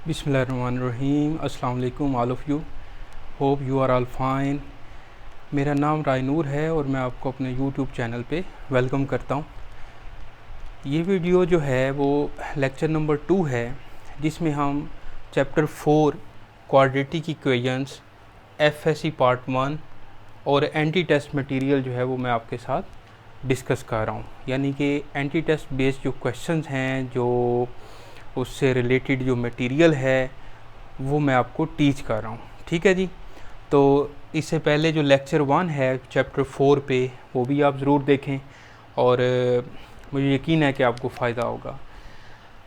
बिस्मिल्लाहिर्रहमानिर्रहीम। अस्सलाम वालेकुम all of you. Hope you are all fine. मेरा नाम रायनूर है और मैं आपको अपने यूट्यूब चैनल पे वेलकम करता हूँ। ये वीडियो जो है वो लेक्चर नंबर 2 है, जिसमें हम chapter 4 quadratic equations FSc part 1 और एंटी टेस्ट मटेरियल जो है वो मैं आपके साथ डिस्कस कर रहा हूँ। यानी कि एंटी टेस्ट बेस्ड जो क्वेश्चंस हैं, जो उससे रिलेटेड जो मटेरियल है वो मैं आपको टीच कर रहा हूँ। ठीक है जी। तो इससे पहले जो लेक्चर 1 है चैप्टर 4 पे, वो भी आप ज़रूर देखें और मुझे यकीन है कि आपको फ़ायदा होगा।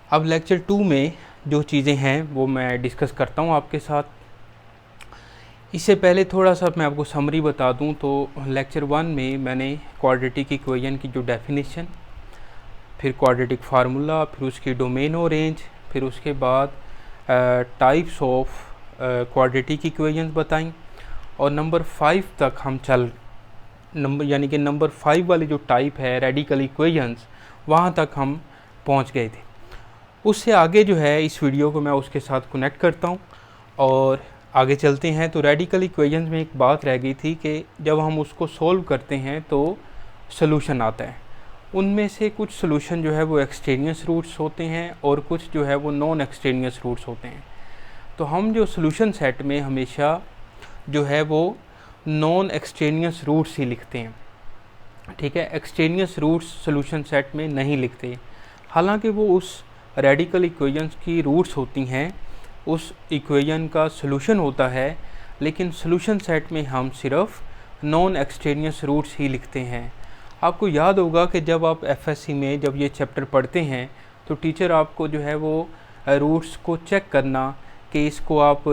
अब लेक्चर 2 में जो चीज़ें हैं वो मैं डिस्कस करता हूँ आपके साथ। इससे पहले थोड़ा सा मैं आपको समरी बता दूँ तो लेक्चर 1 में मैंने क्वाड्रेटिक इक्वेशन की जो डेफिनेशन, फिर क्वाड्रेटिक फार्मूला, फिर उसकी डोमेन और रेंज, फिर उसके बाद टाइप्स ऑफ क्वाड्रेटिक इक्वेशंस बताएं और नंबर 5 तक हम यानी कि नंबर 5 वाली जो टाइप है रेडिकल इक्वेशंस, वहाँ तक हम पहुँच गए थे। उससे आगे जो है इस वीडियो को मैं उसके साथ कनेक्ट करता हूँ और आगे चलते हैं। तो रेडिकल इक्वेशंस में एक बात रह गई थी कि जब हम उसको सोल्व करते हैं तो सोल्यूशन आता है। उनमें से कुछ सोल्यूशन जो है वो एक्सटेनियस रूट्स होते हैं और कुछ जो है वो नॉन एक्सटेनियस रूट्स होते हैं। तो हम जो सोल्यूशन सेट में हमेशा जो है वो नॉन एक्सटेनियस रूट्स ही लिखते हैं। ठीक है, एक्सटेनियस रूट्स सोल्यूशन सेट में नहीं लिखते। हालांकि वो उस रेडिकल इक्वेशंस की रूट्स होती हैं, उस इक्वेशन का सोल्यूशन होता है, लेकिन सोल्यूशन सेट में हम सिर्फ नॉन एक्सटेनियस रूट्स ही लिखते हैं। आपको याद होगा कि जब आप एफएससी में जब ये चैप्टर पढ़ते हैं तो टीचर आपको जो है वो रूट्स को चेक करना, कि इसको आप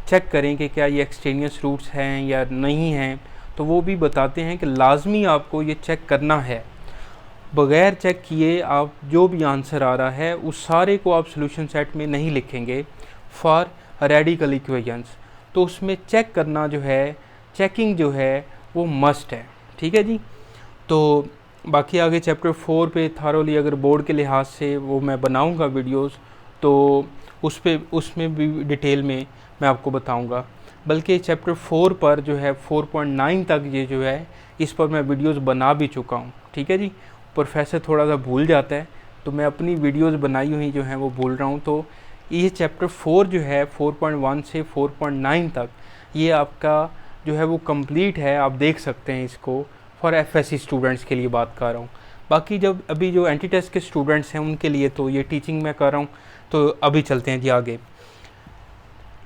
चेक करें कि क्या ये एक्सटेनियस रूट्स हैं या नहीं हैं, तो वो भी बताते हैं कि लाजमी आपको ये चेक करना है। बग़ैर चेक किए आप जो भी आंसर आ रहा है उस सारे को आप सोल्यूशन सेट में नहीं लिखेंगे फॉर रेडिकल इक्वेशंस। तो उसमें चेक करना जो है, चेकिंग जो है वो मस्ट है। ठीक है जी। तो बाकी आगे चैप्टर 4 पे थारोली अगर बोर्ड के लिहाज से वो मैं बनाऊंगा वीडियोस, तो उसमें भी डिटेल में मैं आपको बताऊंगा। बल्कि चैप्टर 4 पर जो है 4.9 तक ये जो है इस पर मैं वीडियोस बना भी चुका हूँ। ठीक है जी। प्रोफेसर थोड़ा सा भूल जाता है तो मैं अपनी वीडियोस बनाई हुई जो है वो भूल रहा हूँ। तो ये चैप्टर 4 जो है 4.1 से 4.9 तक ये आपका जो है वो कंप्लीट है। आप देख सकते हैं इसको, फॉर एफएससी स्टूडेंट्स के लिए बात कर रहा हूँ। बाकी जब अभी जो एंटी टेस्ट के स्टूडेंट्स हैं उनके लिए तो ये टीचिंग मैं कर रहा हूँ। तो अभी चलते हैं जी आगे।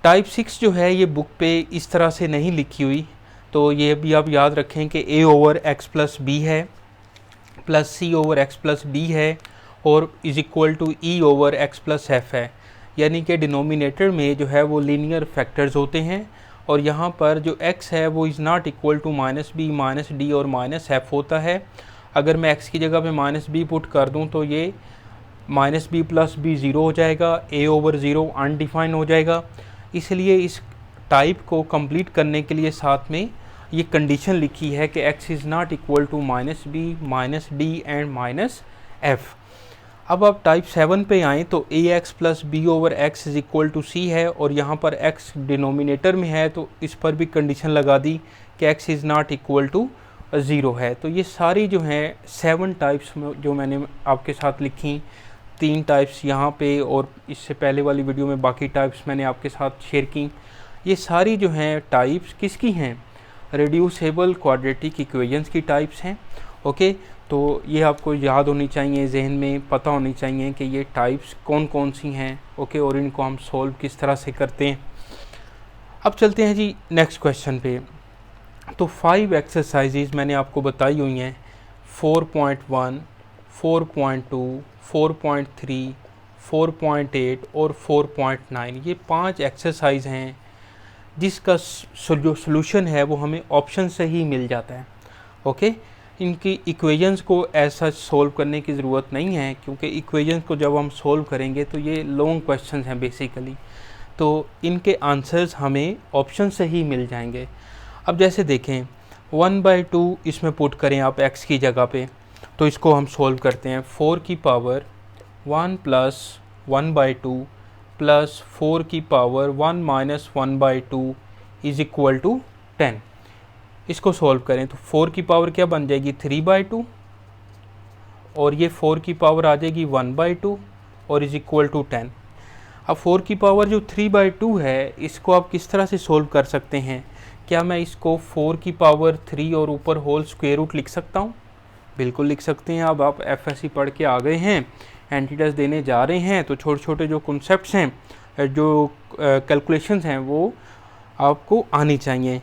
टाइप 6 जो है ये बुक पे इस तरह से नहीं लिखी हुई, तो ये भी आप याद रखें कि a over x plus b है, plus c over x plus d है और is equal to e over x plus f है। यानी कि डिनोमिनेटर में जो है वो लीनियर फैक्टर्स होते हैं और यहाँ पर जो x है वो is not equal to minus B minus D और माइनस एफ होता है। अगर मैं x की जगह पे माइनस बी पुट कर दूँ तो ये minus B plus B zero हो जाएगा, a ओवर ज़ीरो अनडिफाइन हो जाएगा। इसलिए इस टाइप को कंप्लीट करने के लिए साथ में ये कंडीशन लिखी है कि x is not equal to minus B minus d and minus f. अब आप टाइप 7 पे आएँ तो a x plus b over x is equal to c है और यहाँ पर x डिनोमिनेटर में है तो इस पर भी कंडीशन लगा दी कि x is not equal to zero है। तो ये सारी जो हैं 7 टाइप्स में जो मैंने आपके साथ लिखी, 3 टाइप्स यहाँ पे और इससे पहले वाली वीडियो में बाकी टाइप्स मैंने आपके साथ शेयर की। ये सारी जो हैं टाइप्स किसकी हैं? रिड्यूसेबल क्वाड्रेटिक इक्वेशंस की टाइप्स हैं। ओके, तो ये आपको याद होनी चाहिए, जहन में पता होनी चाहिए कि ये टाइप्स कौन कौन सी हैं। ओके, और इनको हम सॉल्व किस तरह से करते हैं। अब चलते हैं जी नेक्स्ट क्वेश्चन पे। तो 5 एक्सरसाइजेज मैंने आपको बताई हुई हैं, 4.1, 4.2, 4.3, 4.8 और 4.9। ये 5 एक्सरसाइज हैं जिसका जो सोल्यूशन है वो हमें ऑप्शन से ही मिल जाता है। ओके, इनकी इक्वेशंस को ऐसा सॉल्व करने की ज़रूरत नहीं है, क्योंकि इक्वेशंस को जब हम सॉल्व करेंगे तो ये लॉन्ग क्वेश्चंस हैं बेसिकली, तो इनके आंसर्स हमें ऑप्शन से ही मिल जाएंगे। अब जैसे देखें 1/2 इसमें पुट करें आप x की जगह पे, तो इसको हम सॉल्व करते हैं। 4 की पावर 1 प्लस 1/2 प्लस 4 की power 1 minus 1/2 is equal to 10। इसको सॉल्व करें तो 4 की पावर क्या बन जाएगी 3/2 और ये 4 की पावर आ जाएगी 1/2 और इज इक्वल टू 10। अब 4 की पावर जो 3/2 है इसको आप किस तरह से सोल्व कर सकते हैं? क्या मैं इसको 4 की पावर 3 और ऊपर होल स्क्वायर रूट लिख सकता हूँ? बिल्कुल लिख सकते हैं। अब आप एफएससी पढ़ के आ गए हैं, एंटी टेस्ट देने जा रहे हैं, तो छोटे छोटे जो कॉन्सेप्ट्स हैं, जो कैलकुलेशंस हैं, वो आपको आनी चाहिए।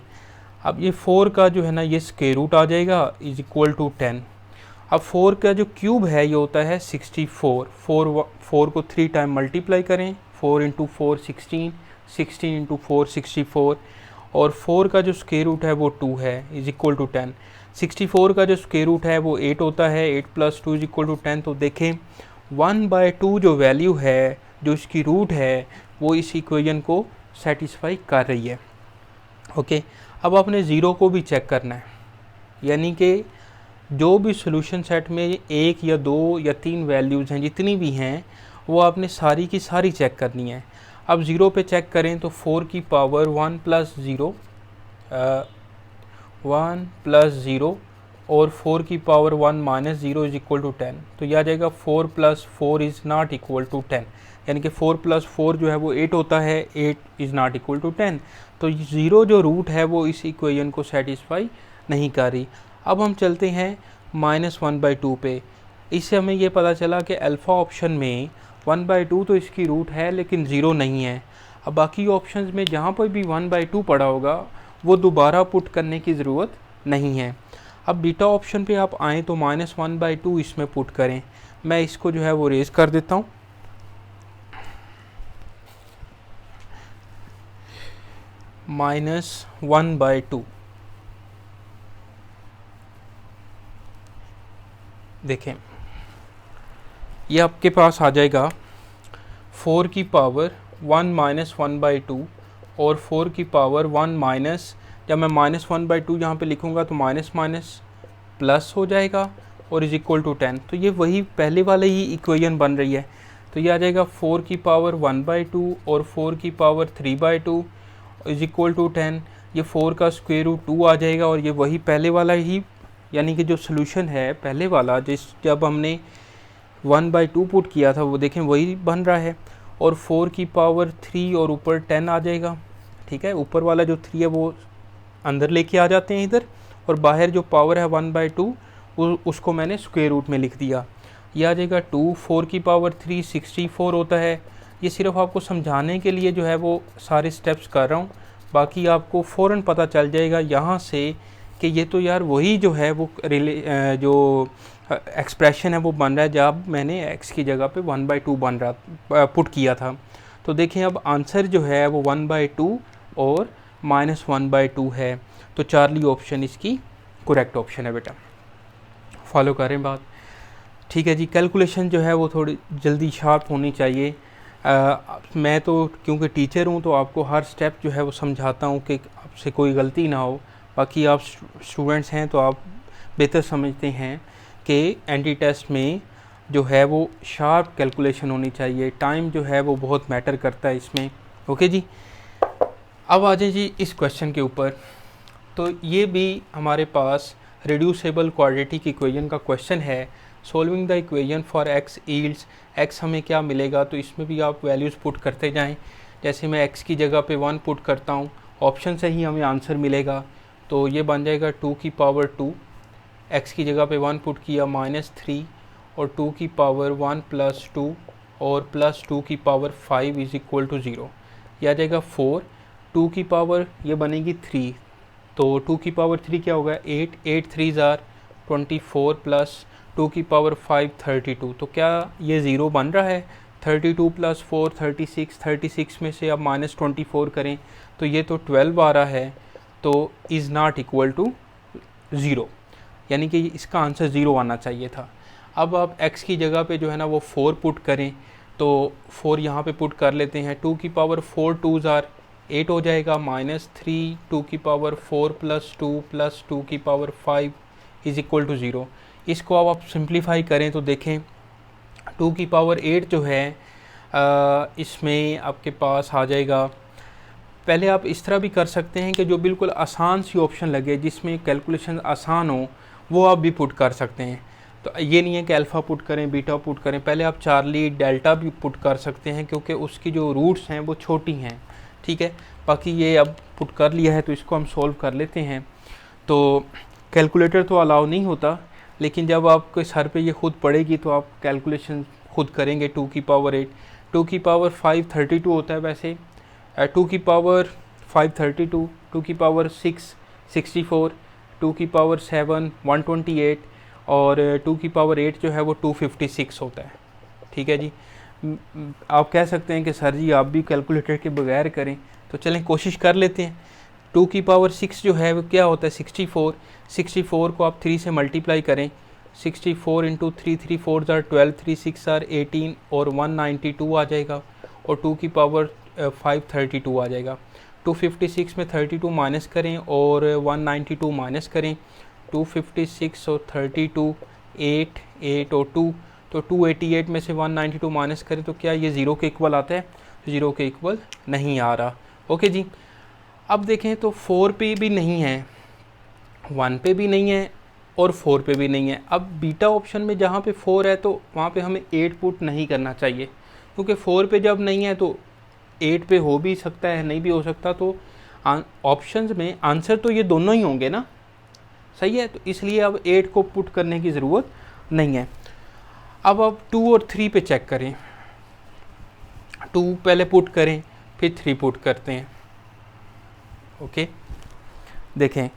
अब ये 4 का जो है ना ये स्क्वायर रूट आ जाएगा इज इक्वल टू 10। अब 4 का जो क्यूब है ये होता है 64। 4 को 3 टाइम मल्टीप्लाई करें, 4 इंटू 4 16, 16 इंटू 4 64, और 4 का जो स्क्वायर रूट है वो 2 है इज इक्वल टू 10। 64 का जो स्क्वायर रूट है वो 8 होता है, 8 प्लस 2 इज इक्वल टू 10। तो देखें 1/2 जो वैल्यू है, जो इसकी रूट है, वो इस इक्वेशन को सेटिस्फाई कर रही है। ओके, अब आपने ज़ीरो को भी चेक करना है, यानी कि जो भी सॉल्यूशन सेट में 1 या 2 या 3 वैल्यूज़ हैं, जितनी भी हैं, वो आपने सारी की सारी चेक करनी है। अब ज़ीरो पे चेक करें तो 4 की पावर 1 प्लस 0 और 4 की power 1 minus 0 is equal to 10। तो यह आ जाएगा 4 plus 4 is not equal to 10, यानी कि 4 प्लस 4 जो है वो 8 होता है, 8 इज़ नॉट इक्वल टू 10। तो ज़ीरो जो रूट है वो इस इक्वेशन को सेटिस्फाई नहीं कर रही। अब हम चलते हैं -1/2 पे। इससे हमें ये पता चला कि अल्फ़ा ऑप्शन में 1/2 तो इसकी रूट है लेकिन ज़ीरो नहीं है। अब बाकी ऑप्शंस में जहाँ पर भी 1/2 पड़ा होगा वो दोबारा पुट करने की ज़रूरत नहीं है। अब बीटा ऑप्शन पे आप आएँ तो -1/2 इसमें पुट करें। मैं इसको जो है वो रेज़ कर देता हूँ। -1/2 देखें, ये आपके पास आ जाएगा 4 की पावर 1 माइनस 1/2 और 4 की पावर 1 माइनस, जब मैं -1/2 यहाँ पे लिखूँगा तो माइनस माइनस प्लस हो जाएगा और इज इक्वल टू 10। तो ये वही पहले वाले ही इक्वेशन बन रही है। तो ये आ जाएगा 4 की पावर 1/2 और 4 की पावर 3/2 इज इक्वल टू 10। ये 4 का स्क्वायर रूट 2 आ जाएगा और ये वही पहले वाला ही, यानी कि जो सोल्यूशन है पहले वाला, जब हमने 1/2 पुट किया था वो देखें वही बन रहा है। और 4 की पावर 3 और ऊपर 10 आ जाएगा। ठीक है, ऊपर वाला जो 3 है वो अंदर लेके आ जाते हैं इधर, और बाहर जो पावर है 1/2 उसको मैंने स्क्वायर रूट में लिख दिया। यह आ जाएगा 2। 4 की पावर 3 64 होता है। ये सिर्फ आपको समझाने के लिए जो है वो सारे स्टेप्स कर रहा हूँ, बाकी आपको फ़ौरन पता चल जाएगा यहाँ से कि ये तो यार वही जो है वो जो एक्सप्रेशन है वो बन रहा है जब मैंने x की जगह पे 1/2 बन रहा पुट किया था। तो देखें अब आंसर जो है वो 1/2 और -1/2 है। तो चार्ली ऑप्शन इसकी करेक्ट ऑप्शन है बेटा। फॉलो करें बात, ठीक है जी। कैलकुलेशन जो है वो थोड़ी जल्दी शार्प होनी चाहिए। मैं तो क्योंकि टीचर हूँ तो आपको हर स्टेप जो है वो समझाता हूँ कि आपसे कोई गलती ना हो। बाकी आप स्टूडेंट्स हैं तो आप बेहतर समझते हैं कि एंटी टेस्ट में जो है वो शार्प कैलकुलेशन होनी चाहिए। टाइम जो है वो बहुत मैटर करता है इसमें। ओके जी, अब आ जाए जी इस क्वेश्चन के ऊपर। तो ये भी हमारे पास रिड्यूसेबल क्वाड्रेटिक इक्वेशन का क्वेश्चन है। Solving the equation for x yields, x हमें क्या मिलेगा, तो इसमें भी आप वैल्यूज़ पुट करते जाएं। जैसे मैं x की जगह पे 1 पुट करता हूँ, ऑप्शन से ही हमें आंसर मिलेगा। तो ये बन जाएगा 2 की पावर 2, x की जगह पे 1 पुट किया -3 और 2 की पावर 1 प्लस 2 और प्लस 2 की पावर 5 इज इक्वल टू 0। यह आ जाएगा 4। 2 की पावर ये बनेगी 3, तो 2 की पावर 3 क्या होगा 8, 8 3 ज़ार 24 प्लस 2 की पावर 5 32। तो क्या ये ज़ीरो बन रहा है? 32 प्लस 4 36, 36 में से अब -24 करें तो ये तो 12 आ रहा है, तो इज़ नॉट इक्वल टू 0, यानी कि इसका आंसर 0 आना चाहिए था। अब आप x की जगह पे जो है ना वो 4 पुट करें, तो 4 यहाँ पे पुट कर लेते हैं। 2 की पावर 4 2 ज़ार 8 हो जाएगा, -3 2 की पावर 4 प्लस 2 प्लस 2 की पावर 5 इज़ इक्वल टू 0। इसको अब आप सिंप्लीफाई करें तो देखें 2 की पावर 8 जो है इसमें आपके पास आ जाएगा। पहले आप इस तरह भी कर सकते हैं कि जो बिल्कुल आसान सी ऑप्शन लगे जिसमें कैलकुलेशन आसान हो वो आप भी पुट कर सकते हैं। तो ये नहीं है कि अल्फ़ा पुट करें बीटा पुट करें, पहले आप चार्ली डेल्टा भी पुट कर सकते हैं क्योंकि उसकी जो रूट्स हैं वो छोटी हैं, ठीक है। बाकी ये अब पुट कर लिया है तो इसको हम सोल्व कर लेते हैं। तो कैलकुलेटर तो अलाउ नहीं होता, लेकिन जब आपके सर पे ये खुद पड़ेगी तो आप कैलकुलेशन खुद करेंगे। 2 की पावर 8, 2 की पावर 5 32 होता है वैसे, 2 की पावर 5 32, 2 की पावर 6 64, 2 की पावर 7 128 और 2 की पावर 8 जो है वो 256 होता है, ठीक है जी। आप कह सकते हैं कि सर जी आप भी कैलकुलेटर के बगैर करें, तो चलें कोशिश कर लेते हैं। 2 की पावर 6 जो है वो क्या होता है 64, 64 को आप 3 से मल्टीप्लाई करें, 64 इंटू 3 3 4 ज़ार 12, 3 6 ज़ार 18 और 192 आ जाएगा, और 2 की पावर 5 32 आ जाएगा। 256 में 32 माइनस करें और 192 माइनस करें, 256 और 32 8 8 और 2, तो 288 में से 192 माइनस करें तो क्या ये ज़ीरो के इक्वल आता है? ज़ीरो के इक्वल नहीं आ रहा। ओके जी, अब देखें तो 4 पे भी नहीं है, 1 पे भी नहीं है और 4 पे भी नहीं है। अब बीटा ऑप्शन में जहाँ पे 4 है तो वहाँ पे हमें 8 पुट नहीं करना चाहिए, क्योंकि 4 पे जब नहीं है तो 8 पे हो भी सकता है नहीं भी हो सकता। तो ऑप्शंस में आंसर तो ये दोनों ही होंगे ना, सही है। तो इसलिए अब 8 को पुट करने की ज़रूरत नहीं है। अब 2 और 3 पे चेक करें, 2 पहले पुट करें फिर 3 पुट करते हैं। ओके, देखें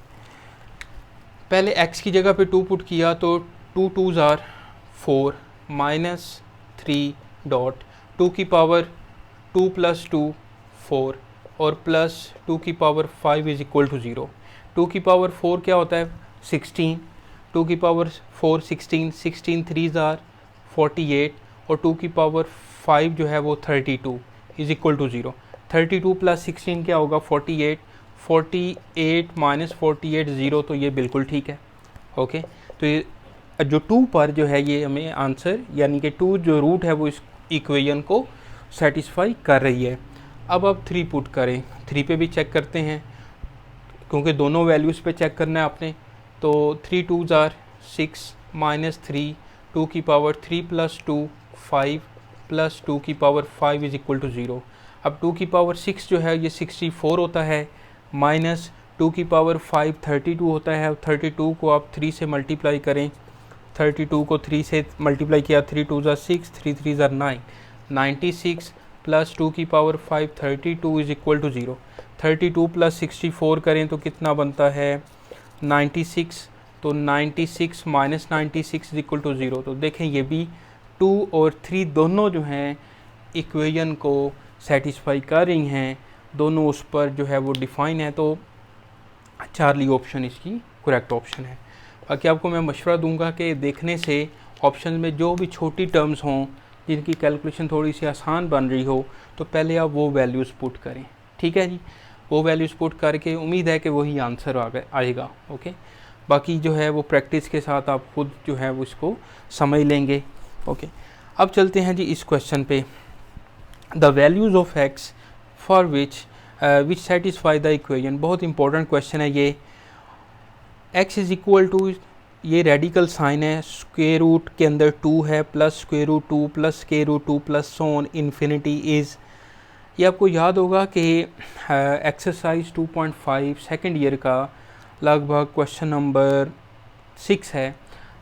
पहले x की जगह पे 2 पुट किया तो 2 2 ज़ार 4 माइनस 3 डॉट 2 की पावर 2 प्लस 2 4 और प्लस 2 की पावर 5 इज इक्वल टू 0। 2 की पावर 4 क्या होता है 16, 2 की पावर 4 16, 16 3 ज़ार 48 और 2 की पावर 5 जो है वो 32 इज इक्वल टू 0। 32 प्लस 16 क्या होगा 48, 48 माइनस 48 0, तो ये बिल्कुल ठीक है। ओके, तो ये जो 2 पर जो है ये हमें आंसर यानी कि 2 जो रूट है वो इस इक्वेशन को सेटिस्फाई कर रही है। अब 3 पुट करें, 3 पे भी चेक करते हैं क्योंकि दोनों वैल्यूज़ पे चेक करना है आपने। तो 3 2 ज़ार 6 माइनस 3, 2 की पावर 3 प्लस 2 5 प्लस 2 की पावर 5 इज इक्वल टू 0। अब 2 की पावर 6 जो है ये 64 होता है, माइनस 2 की पावर 5 32 होता है। 32 को आप 3 से मल्टीप्लाई करें, 32 को 3 से मल्टीप्लाई किया, 3 2 ज़ार 6, 3 3 ज़ार 9, 96 प्लस 2 की power 5 32 is equal to 0। 32 plus 64 करें तो कितना बनता है 96, तो 96 माइनस 96 इज इक्वल टू 0। तो देखें ये भी 2 और 3 दोनों जो हैं इक्वेशन को सेटिस्फाई कर रही हैं, दोनों उस पर जो है वो डिफ़ाइन है। तो चार्ली ऑप्शन इसकी करेक्ट ऑप्शन है। बाकी आपको मैं मशवरा दूंगा कि देखने से ऑप्शन में जो भी छोटी टर्म्स हों जिनकी कैलकुलेशन थोड़ी सी आसान बन रही हो तो पहले आप वो वैल्यूज़ पुट करें, ठीक है जी। वो वैल्यूज़ पुट करके उम्मीद है कि वही आंसर आएगा। ओके, बाकी जो है वो प्रैक्टिस के साथ आप खुद जो है वो इसको समझ लेंगे। ओके, अब चलते हैं जी इस क्वेश्चन पे। The values of X for which satisfy the equation, बहुत इंपॉर्टेंट क्वेश्चन है ये। x इज़ इक्वल टू, ये रेडिकल साइन है, स्क्वायर रूट के अंदर 2 है, plus square root 2 plus square root 2 plus so on infinity is. ये आपको याद होगा कि एक्सरसाइज 2.5 सेकेंड ईयर का लगभग क्वेश्चन नंबर 6 है,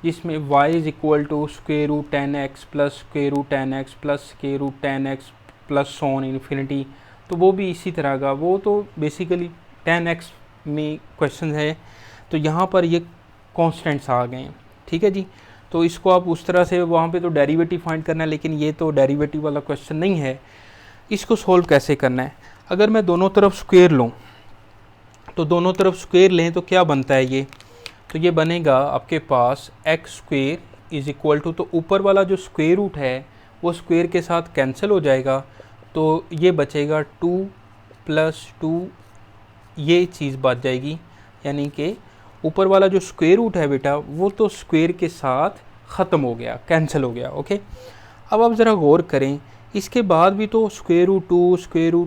जिसमें y is equal to square root 10x plus square root 10x plus square root 10x plus so on infinity. तो वो भी इसी तरह का, वो तो बेसिकली 10x में क्वेश्चन है, तो यहाँ पर ये कॉन्स्टेंट्स आ गए हैं, ठीक है जी। तो इसको आप उस तरह से वहाँ पे तो डेरिवेटिव फाइंड करना है, लेकिन ये तो डेरिवेटिव वाला क्वेश्चन नहीं है। इसको सोल्व कैसे करना है, अगर मैं दोनों तरफ स्क्वायर लूँ तो दोनों तरफ स्क्वायर लें तो क्या बनता है ये, तो ये बनेगा आपके पास x square is equal to, तो ऊपर वाला जो स्क्वायर रूट है वो स्क्वायर के साथ कैंसिल हो जाएगा, तो ये बचेगा 2 प्लस 2, ये चीज़ बच जाएगी। यानी कि ऊपर वाला जो स्क्वायर रूट है बेटा वो तो स्क्वायर के साथ ख़त्म हो गया, कैंसिल हो गया। ओके, अब आप ज़रा गौर करें इसके बाद भी तो square root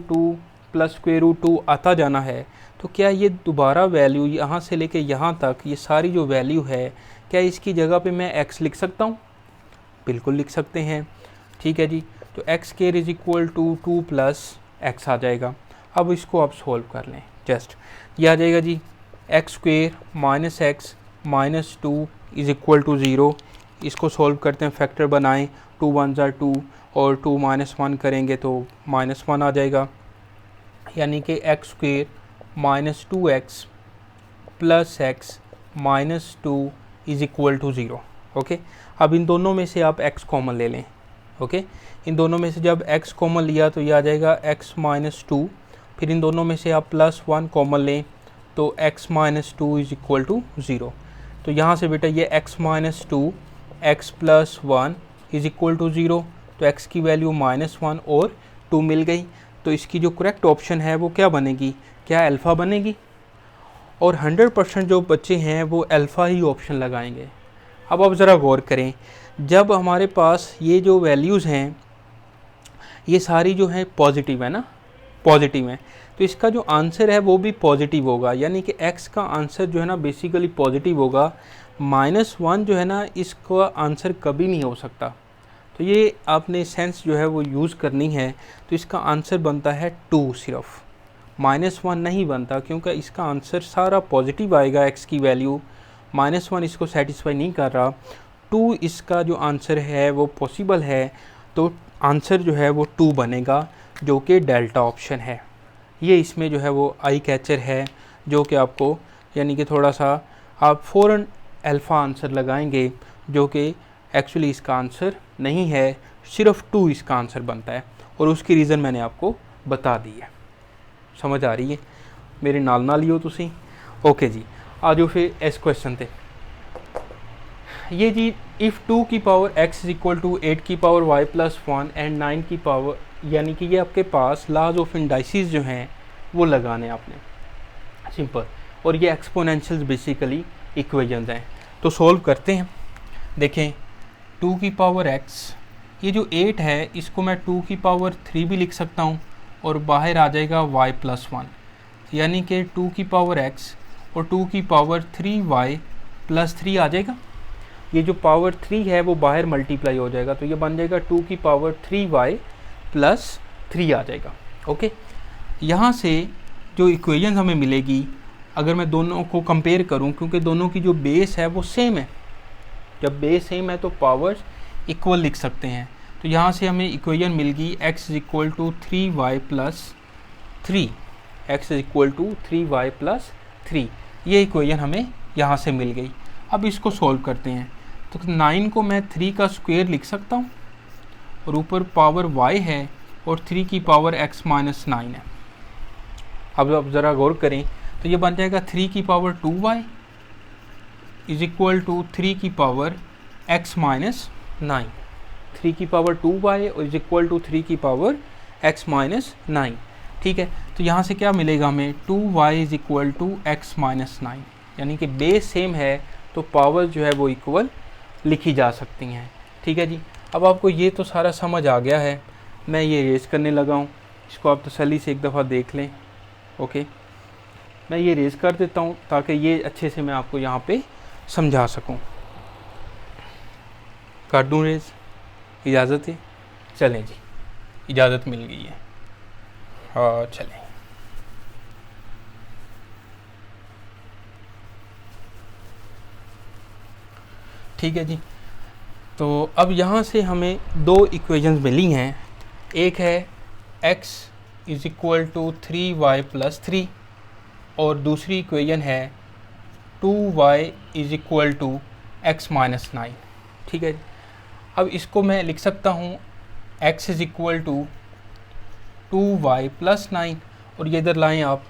2 plus square root 2 आता जाना है, तो क्या ये दोबारा वैल्यू यहाँ से लेके यहाँ तक ये सारी जो वैल्यू है, क्या इसकी जगह पे मैं x लिख सकता हूँ? बिल्कुल लिख सकते हैं। ठीक है जी, तो x square is equal to 2 plus x आ जाएगा। अब इसको आप सोल्व कर लें, जस्ट ये आ जाएगा जी, x square minus x minus 2 is equal to 0। इसको सोल्व करते हैं, फैक्टर बनाएं, 2 1 ज़ा 2 और 2 माइनस 1 करेंगे तो -1 आ जाएगा, यानी कि X square minus 2x plus X minus 2 is equal to 0। Okay, अब इन दोनों में से आप x कॉमन ले लें। ओके, इन दोनों में से जब x कॉमन लिया तो ये आ जाएगा x माइनस 2, फिर इन दोनों में से आप +1 कॉमन लें तो x minus 2 is equal to 0। तो यहाँ से बेटा ये x minus 2 x plus 1 is equal to 0, तो x की वैल्यू -1 और 2 मिल गई। तो इसकी जो करेक्ट ऑप्शन है वो क्या बनेगी? क्या अल्फ़ा बनेगी? और 100% जो बच्चे हैं वो अल्फ़ा ही ऑप्शन लगाएंगे। अब आप ज़रा गौर करें, जब हमारे पास ये जो वैल्यूज़ हैं ये सारी जो है पॉजिटिव है ना, पॉजिटिव है, तो इसका जो आंसर है वो भी पॉजिटिव होगा, यानी कि x का आंसर जो है ना बेसिकली पॉजिटिव होगा। -1 जो है ना इसका आंसर कभी नहीं हो सकता। तो ये आपने सेंस जो है वो यूज़ करनी है। तो इसका आंसर बनता है 2, सिर्फ -1 नहीं बनता, क्योंकि इसका आंसर सारा पॉजिटिव आएगा। x की वैल्यू -1 इसको सेटिस्फाई नहीं कर रहा। 2 इसका जो आंसर है वो पॉसिबल है, तो आंसर जो है वो 2 बनेगा, जो कि डेल्टा ऑप्शन है। ये इसमें जो है वो आई कैचर है, जो कि आपको यानी कि थोड़ा सा आप फ़ौरन अल्फ़ा आंसर लगाएंगे, जो कि एक्चुअली इसका आंसर नहीं है, सिर्फ 2 इसका आंसर बनता है। और उसकी रीज़न मैंने आपको बता दी है। समझ आ रही है? मेरे नाल ही हो तुसी। ओके जी, आ जाओ फिर इस क्वेश्चन पे। ये जी, इफ़ 2 की power x is equal to 8 की पावर y प्लस 1 एंड 9 की पावर, यानी कि ये आपके पास लॉज ऑफ इंडाइसिस जो हैं वो लगाने आपने, सिंपल। और ये एक्सपोनेंशियल्स बेसिकली इक्वेशंस हैं, तो सोल्व करते हैं। देखें, 2 की पावर x, ये जो 8 है इसको मैं 2 की पावर 3 भी लिख सकता हूँ, और बाहर आ जाएगा y प्लस 1, यानी कि 2 की पावर x और 2 की पावर 3y प्लस 3 आ जाएगा। ये जो पावर 3 है वो बाहर मल्टीप्लाई हो जाएगा, तो ये बन जाएगा 2 की पावर 3y प्लस 3 आ जाएगा। ओके, यहाँ से जो इक्वेशन हमें मिलेगी, अगर मैं दोनों को कंपेयर करूँ, क्योंकि दोनों की जो बेस है वो सेम है, जब बेस सेम है तो पावर्स इक्वल लिख सकते हैं। तो यहाँ से हमें इक्वेशन मिल गई x is equal to 3y plus 3, x is equal to 3y plus 3, ये इक्वेशन हमें यहाँ से मिल गई। अब इसको सॉल्व करते हैं, तो 9 को मैं 3 का स्क्वायर लिख सकता हूँ, और ऊपर पावर y है और 3 की पावर x माइनस 9 है। अब ज़रा गौर करें, तो ये बन जाएगा 3 की power 2y is equal to 3 की पावर x माइनस 9, 3 की power 2y is equal to 3 की पावर x माइनस 9। ठीक है, तो यहाँ से क्या मिलेगा हमें? 2y is equal to x minus 9, यानी कि बेस सेम है तो पावर जो है वो इक्वल लिखी जा सकती हैं। ठीक है जी, अब आपको ये तो सारा समझ आ गया है। मैं ये रेज करने लगा हूँ, इसको आप तसल्ली से एक दफ़ा देख लें। ओके, मैं ये रेज कर देता हूँ ताकि ये अच्छे से मैं आपको यहाँ पे समझा सकूँ। कर दूँ रेज? इजाज़त है? चलें जी, इजाज़त मिल गई है। हाँ चलें। ठीक है जी, तो अब यहाँ से हमें 2 इक्वेशंस मिली हैं। एक है x is equal to 3y plus 3, और दूसरी इक्वेशन है 2y is equal to x minus 9। ठीक है जी, अब इसको मैं लिख सकता हूँ x is equal to 2y plus 9, और ये इधर लाएँ आप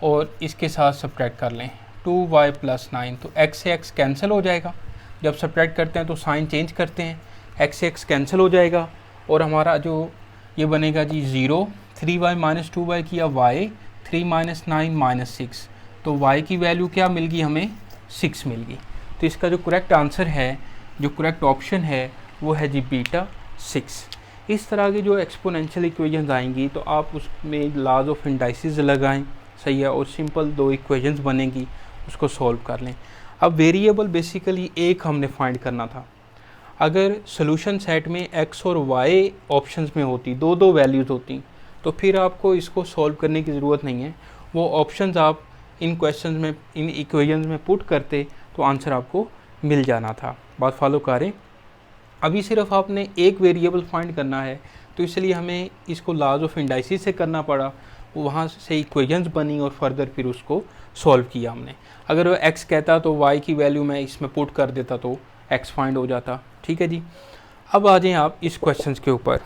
और इसके साथ सब्ट्रैक्ट कर लें 2y प्लस 9, तो x से x कैंसिल हो जाएगा। जब सब्ट्रैक्ट करते हैं तो साइन चेंज करते हैं, x से x कैंसिल हो जाएगा, और हमारा जो ये बनेगा जी 0, 3y माइनस 2y किया y, 3 माइनस 9 माइनस 6, तो y की वैल्यू क्या मिल गई हमें? 6 मिल गई। तो इसका जो करेक्ट आंसर है, जो करेक्ट ऑप्शन है वो है जी बीटा 6। इस तरह की जो एक्सपोनेंशियल इक्वेशंस आएंगी तो आप उसमें लॉज ऑफ इंडाइसिस लगाएं, सही है, और सिंपल 2 इक्वेशंस बनेंगी, उसको सॉल्व कर लें। अब वेरिएबल बेसिकली एक हमने फाइंड करना था। अगर सोल्यूशन सेट में x और y ऑप्शंस में होती, दो वैल्यूज़ होती, तो फिर आपको इसको सॉल्व करने की ज़रूरत नहीं है। वो ऑप्शंस आप इन क्वेश्चंस में, इन इक्वेशंस में पुट करते तो आंसर आपको मिल जाना था। बात फॉलो करें। अभी सिर्फ आपने एक वेरिएबल फाइंड करना है, तो इसलिए हमें इसको लॉज ऑफ इंडाइसिस से करना पड़ा, वहाँ से इक्वेशंस बनी और फर्दर फिर उसको सॉल्व किया हमने। अगर वो x कहता तो y की वैल्यू मैं इसमें पुट कर देता तो x फाइंड हो जाता। ठीक है जी। अब आ जाएं आप इस क्वेश्चन के ऊपर।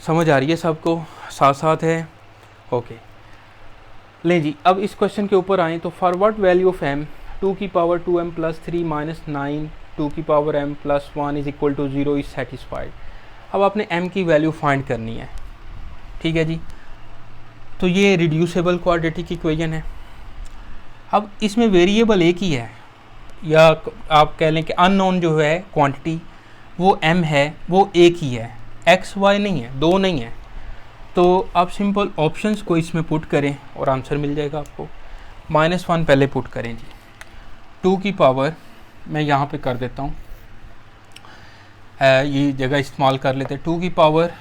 समझ आ रही है सबको, साथ साथ है? ओके लें जी, अब इस क्वेश्चन के ऊपर आएँ तो for what value of m 2 की पावर 2m प्लस 3 माइनस 9 2 की power m plus 1 is equal to 0 is satisfied. अब आपने m की वैल्यू फाइंड करनी है। ठीक है जी। तो ये रिड्यूसेबल क्वाड्रेटिक इक्वेशन है। अब इसमें वेरिएबल एक ही है, या आप कह लें कि अननोन जो है क्वांटिटी वो m है, वो एक ही है, x y नहीं है, दो नहीं है। तो आप सिंपल ऑप्शंस को इसमें पुट करें और आंसर मिल जाएगा आपको। -1 पहले पुट करें जी। 2 की पावर मैं यहाँ पे कर देता हूँ, ये जगह इस्तेमाल कर लेते हैं। 2 की पावर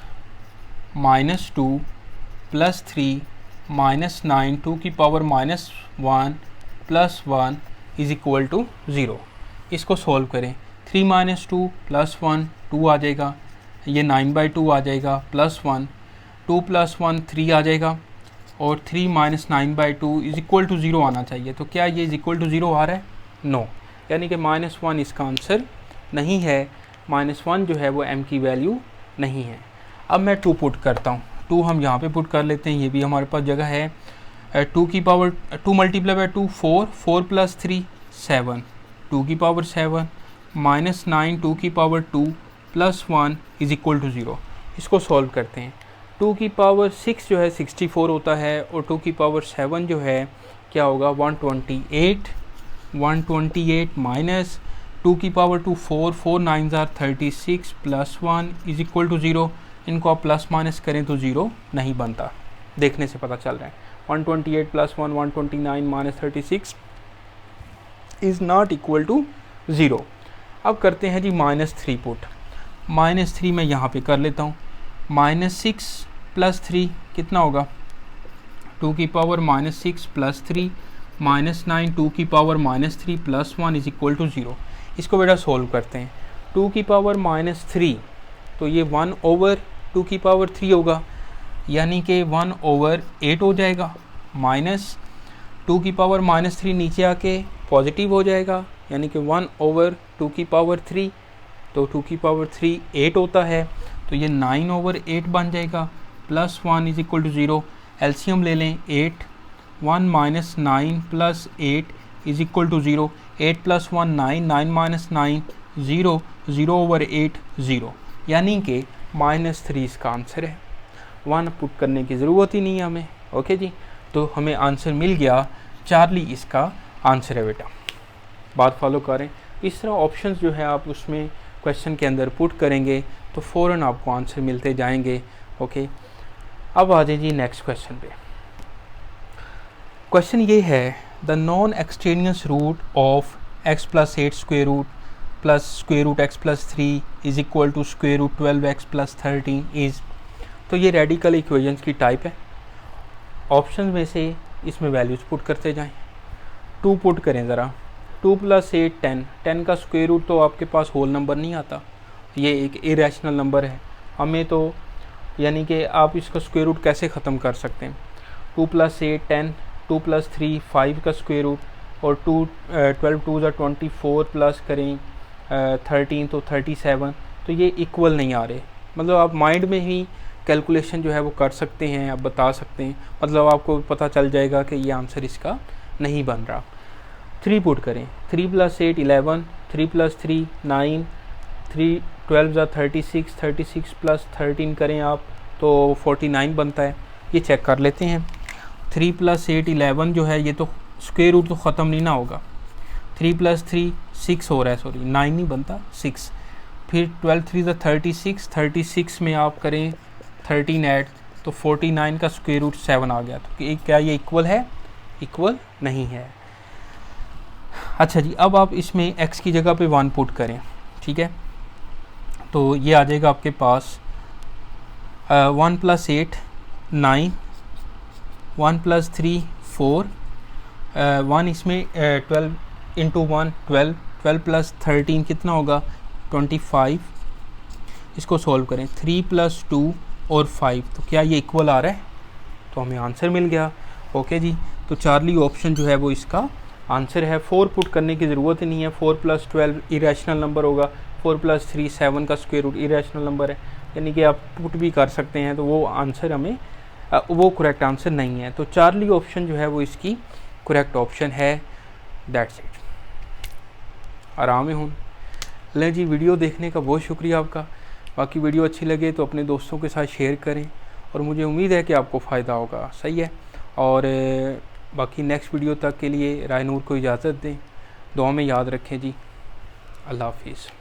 -2 प्लस 3 माइनस 9 2 की power -1 plus 1 is equal to 0। इसको सॉल्व करें। 3 माइनस 2 प्लस 1 2 आ जाएगा, ये 9/2 आ जाएगा, प्लस 1 2 प्लस 1 3 आ जाएगा, और 3 माइनस 9/2 इज इक्वल टू 0 आना चाहिए। तो क्या ये इज इक्वल टू 0 आ रहा है? नो, यानी कि -1 इसका आंसर नहीं है। -1 जो है वो m की वैल्यू नहीं है। अब मैं 2 पुट करता हूँ। 2 हम यहाँ पे पुट कर लेते हैं, ये भी हमारे पास जगह है। 2 की पावर 2 मल्टीप्लाई बाई 2 4 4 प्लस 3 7 2 की पावर 7 माइनस 9 2 की power 2 plus 1 is equal to 0। इसको सॉल्व करते हैं। 2 की पावर 6 जो है 64 होता है, और 2 की पावर 7 जो है क्या होगा 128 माइनस 2 की power 2 4 4 9 36 plus 1 is equal to 0। इनको आप प्लस माइनस करें तो 0 नहीं बनता, देखने से पता चल रहा है। 128 plus 1 129 minus 36 is not equal to 0। अब करते हैं जी -3 पुट। -3 मैं यहाँ पे कर लेता हूँ। -6 प्लस 3 कितना होगा? 2 की पावर -6 प्लस 3 माइनस 9 2 की power -3 plus 1 is equal to 0। इसको बेटा सोल्व करते हैं। 2 की पावर -3 तो ये 1/2 की पावर 3 होगा, यानी कि 1/8 हो जाएगा। माइनस 2 की पावर -3 नीचे आके पॉजिटिव हो जाएगा, यानी कि 1/2 की पावर 3, तो 2 की पावर 3 8 होता है, तो ये 9/8 बन जाएगा। Plus 1 is equal to 0। LCM ले लें 8 1 minus 9 plus 8 is equal to 0। 8 plus 1 9 9 minus 9 0 0/8 0, यानी कि -3 इसका आंसर है। 1 पुट करने की ज़रूरत ही नहीं है हमें। ओके जी, तो हमें आंसर मिल गया। चार्ली इसका आंसर है बेटा। बात फॉलो करें। इस तरह ऑप्शंस जो है आप उसमें क्वेश्चन के अंदर पुट करेंगे तो फ़ौरन आपको आंसर मिलते जाएंगे। ओके, अब आ जाए जी नेक्स्ट क्वेश्चन पे। क्वेश्चन ये है, the non extraneous root of x plus 8 square root plus square root x plus 3 is equal to square root 12x plus 13 is. तो ये रेडिकल इक्वेशंस की टाइप है। ऑप्शन में से इसमें वैल्यूज़ पुट करते जाएं। 2 पुट करें ज़रा। 2 प्लस 8 10, 10 का स्क्वेयर रूट तो आपके पास होल नंबर नहीं आता, ये एक इरेशनल नंबर है। हमें तो यानी कि आप इसका स्क्वेयर रूट कैसे ख़त्म कर सकते हैं? 2 प्लस 8 10, 2 प्लस 3 5 का स्क्वेयर रूट, और 12 2 24 प्लस करें 13 तो 37, तो ये इक्वल नहीं आ रहे। मतलब आप माइंड में ही कैलकुलेशन जो है वो कर सकते हैं, आप बता सकते हैं, मतलब आपको पता चल जाएगा कि ये आंसर इसका नहीं बन रहा। 3 पुट करें। 3 प्लस 8 11, 3 प्लस 3 9, 3 12 36, 36 प्लस 13 करें आप तो 49 बनता है। ये चेक कर लेते हैं। 3 प्लस 8 11 जो है ये तो स्क्वेयर रूट तो ख़त्म नहीं ना होगा। 3 प्लस 3 6 हो रहा है, सॉरी 9 नहीं बनता 6। फिर 12 3 ज़ा 36, 36 में आप करें 13 ऐड तो 49 का स्क्वायर रूट 7 आ गया। तो क्या ये इक्वल है? इक्वल नहीं है। अच्छा जी, अब आप इसमें x की जगह पे 1 पुट करें, ठीक है। तो ये आ जाएगा आपके पास 1 + 8 9, 1 + 3 4, 1 इसमें 12 × 1 12, 12 + 13 कितना होगा 25। इसको सॉल्व करें 3 + 2 और 5, तो क्या ये इक्वल आ रहा है? तो हमें आंसर मिल गया। ओके जी, तो चार्ली ऑप्शन जो है वो इसका आंसर है। 4 पुट करने की ज़रूरत ही नहीं है। 4 + 12 इरेशनल नंबर होगा, 4 + 3 7 का स्क्वायर रूट इरेशनल नंबर है, यानी कि आप पुट भी कर सकते हैं। तो वो आंसर हमें वो करेक्ट आंसर नहीं है। तो चार्ली ऑप्शन जो है वो इसकी करेक्ट ऑप्शन है। That's it. आराम हूँ लें जी। वीडियो देखने का बहुत शुक्रिया आपका। बाकी वीडियो अच्छी लगे तो अपने दोस्तों के साथ शेयर करें और मुझे उम्मीद है कि आपको फ़ायदा होगा। सही है। और बाकी नेक्स्ट वीडियो तक के लिए रायनूर को इजाज़त दें। दुआ में याद रखें जी। अल्लाह हाफिज़।